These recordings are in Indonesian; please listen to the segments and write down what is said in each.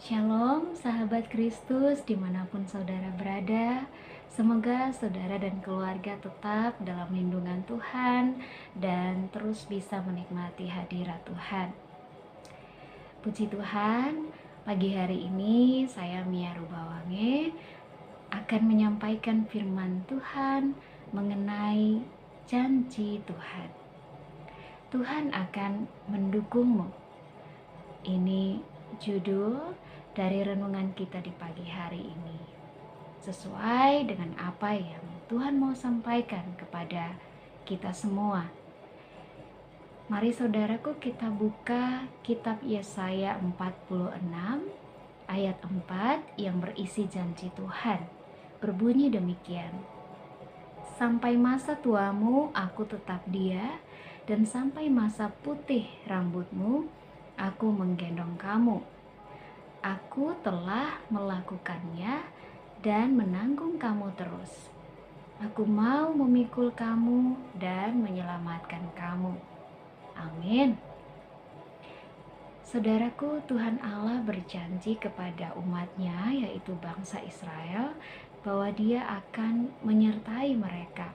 Shalom sahabat Kristus dimanapun saudara berada. Semoga saudara dan keluarga tetap dalam lindungan Tuhan dan terus bisa menikmati hadirat Tuhan. Puji Tuhan, pagi hari ini saya Mia Rubawange akan menyampaikan firman Tuhan mengenai janji Tuhan. Tuhan akan mendukungmu. Ini judul dari renungan kita di pagi hari ini, sesuai dengan apa yang Tuhan mau sampaikan kepada kita semua. Mari saudaraku, kita buka kitab Yesaya 46 ayat 4 yang berisi janji Tuhan. Berbunyi demikian: sampai masa tuamu aku tetap dia, dan sampai masa putih rambutmu aku menggendong kamu. Aku telah melakukannya dan menanggung kamu terus. Aku mau memikul kamu dan menyelamatkan kamu. Amin. Saudaraku, Tuhan Allah berjanji kepada umatnya, yaitu bangsa Israel, bahwa Dia akan menyertai mereka.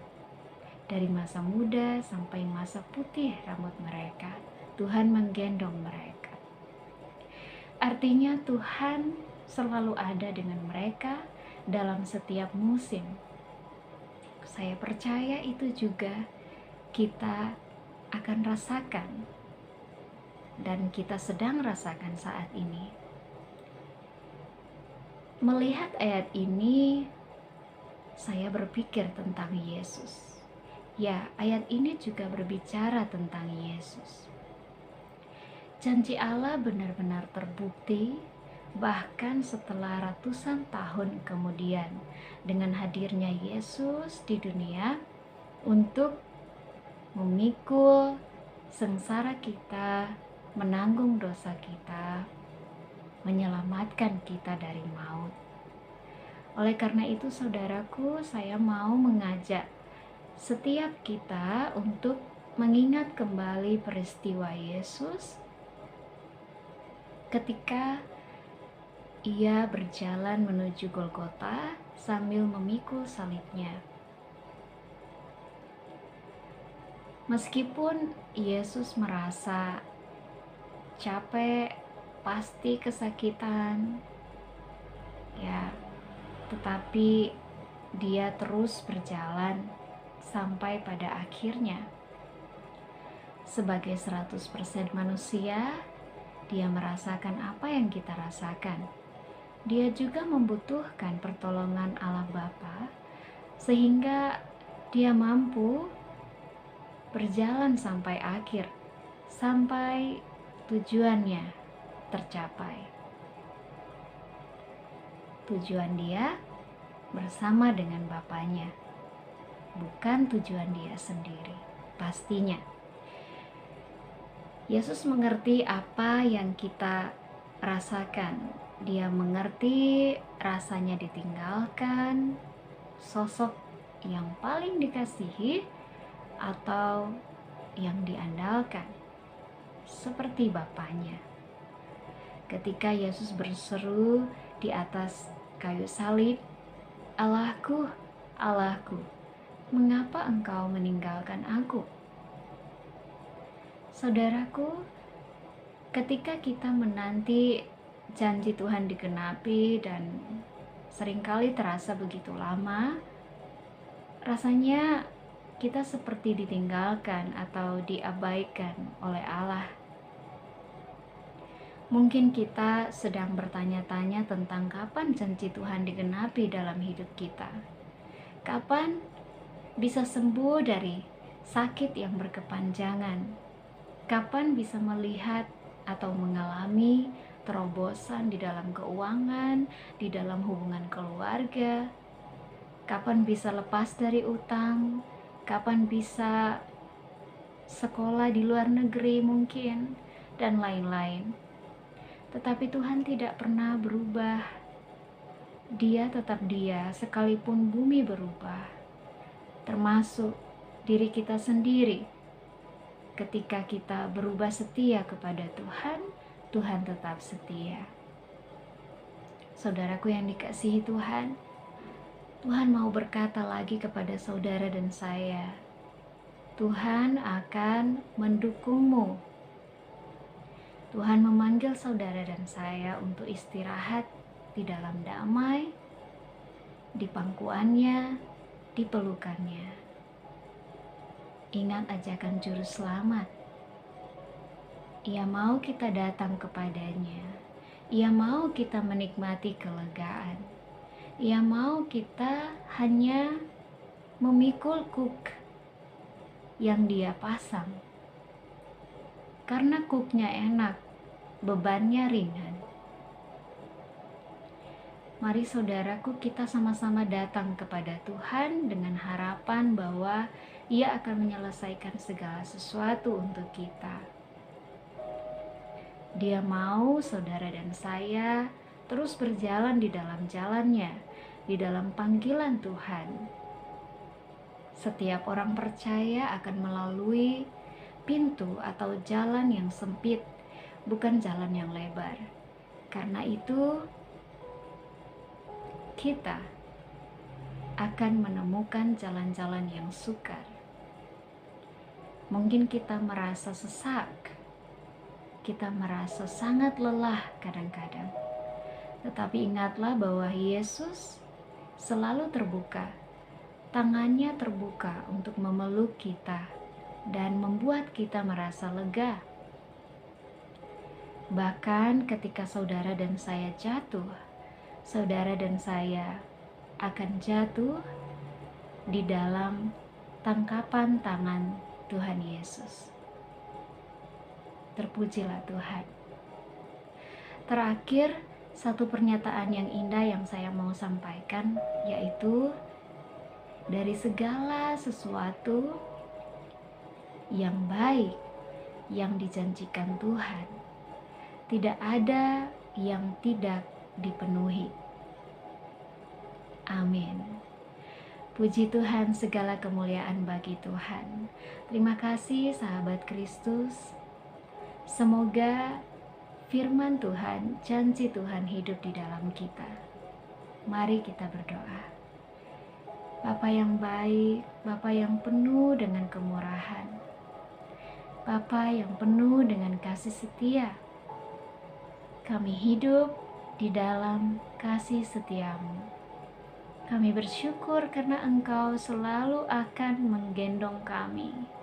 Dari masa muda sampai masa putih rambut mereka, Tuhan menggendong mereka. Artinya Tuhan selalu ada dengan mereka dalam setiap musim. Saya percaya itu juga kita akan rasakan dan kita sedang rasakan saat ini. Melihat ayat ini, saya berpikir tentang Yesus. Ya, ayat ini juga berbicara tentang Yesus. Janji Allah benar-benar terbukti bahkan setelah ratusan tahun kemudian dengan hadirnya Yesus di dunia untuk memikul sengsara kita, menanggung dosa kita, menyelamatkan kita dari maut. Oleh karena itu saudaraku, saya mau mengajak setiap kita untuk mengingat kembali peristiwa Yesus ketika Ia berjalan menuju Golgota sambil memikul salibnya. Meskipun Yesus merasa capek, pasti kesakitan, ya, tetapi Dia terus berjalan sampai pada akhirnya. Sebagai 100% manusia, Dia merasakan apa yang kita rasakan. Dia juga membutuhkan pertolongan Allah Bapa, sehingga Dia mampu berjalan sampai akhir, sampai tujuannya tercapai. Tujuan Dia bersama dengan Bapanya, bukan tujuan Dia sendiri, pastinya. Yesus mengerti apa yang kita rasakan. Dia mengerti rasanya ditinggalkan sosok yang paling dikasihi atau yang diandalkan, seperti Bapanya. Ketika Yesus berseru di atas kayu salib, "Allahku, Allahku, mengapa engkau meninggalkan aku?" Saudaraku, ketika kita menanti janji Tuhan digenapi dan seringkali terasa begitu lama, rasanya kita seperti ditinggalkan atau diabaikan oleh Allah. Mungkin kita sedang bertanya-tanya tentang kapan janji Tuhan digenapi dalam hidup kita. Kapan bisa sembuh dari sakit yang berkepanjangan? Kapan bisa melihat atau mengalami terobosan di dalam keuangan, di dalam hubungan keluarga? Kapan bisa lepas dari utang? Kapan bisa sekolah di luar negeri mungkin, dan lain-lain. Tetapi Tuhan tidak pernah berubah. Dia tetap Dia sekalipun bumi berubah, termasuk diri kita sendiri. Ketika kita berubah setia kepada Tuhan, Tuhan tetap setia. Saudaraku yang dikasihi Tuhan, Tuhan mau berkata lagi kepada saudara dan saya, Tuhan akan mendukungmu. Tuhan memanggil saudara dan saya untuk istirahat di dalam damai, di pangkuannya, di pelukannya. Ingat ajakan Juru Selamat. Ia mau kita datang kepadanya. Ia mau kita menikmati kelegaan. Ia mau kita hanya memikul kuk yang Dia pasang. Karena kuknya enak, bebannya ringan. Mari saudaraku, kita sama-sama datang kepada Tuhan dengan harapan bahwa Ia akan menyelesaikan segala sesuatu untuk kita. Dia mau saudara dan saya terus berjalan di dalam jalannya, di dalam panggilan Tuhan. Setiap orang percaya akan melalui pintu atau jalan yang sempit, bukan jalan yang lebar. Karena itu, kita akan menemukan jalan-jalan yang sukar. Mungkin kita merasa sesak, kita merasa sangat lelah kadang-kadang. Tetapi ingatlah bahwa Yesus selalu terbuka. Tangannya terbuka untuk memeluk kita dan membuat kita merasa lega. Bahkan ketika saudara dan saya jatuh, saudara dan saya akan jatuh di dalam tangkapan tangan Tuhan Yesus. Terpujilah Tuhan. Terakhir, satu pernyataan yang indah yang saya mau sampaikan, yaitu dari segala sesuatu yang baik yang dijanjikan Tuhan, tidak ada yang tidak dipenuhi. Amin. Puji Tuhan, segala kemuliaan bagi Tuhan. Terima kasih sahabat Kristus. Semoga firman Tuhan, janji Tuhan hidup di dalam kita. Mari kita berdoa. Bapa yang baik, Bapa yang penuh dengan kemurahan, Bapa yang penuh dengan kasih setia, kami hidup di dalam kasih setiamu. Kami bersyukur karena Engkau selalu akan menggendong kami.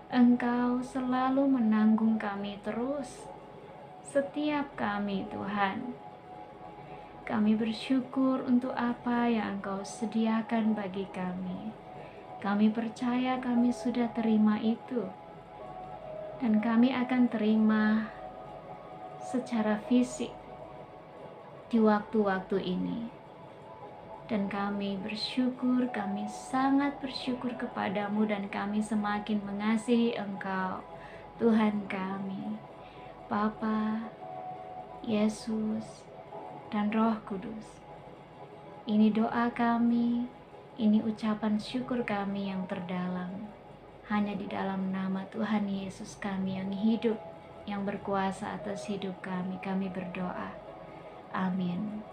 Engkau selalu menanggung kami terus, setiap kami Tuhan. Kami bersyukur untuk apa yang Engkau sediakan bagi kami. Kami percaya kami sudah terima itu, dan kami akan terima secara fisik di waktu-waktu ini. Dan kami bersyukur, kami sangat bersyukur kepadamu, dan kami semakin mengasihi Engkau, Tuhan kami, Bapa, Yesus, dan Roh Kudus. Ini doa kami, ini ucapan syukur kami yang terdalam. Hanya di dalam nama Tuhan Yesus kami yang hidup, yang berkuasa atas hidup kami berdoa. Amin.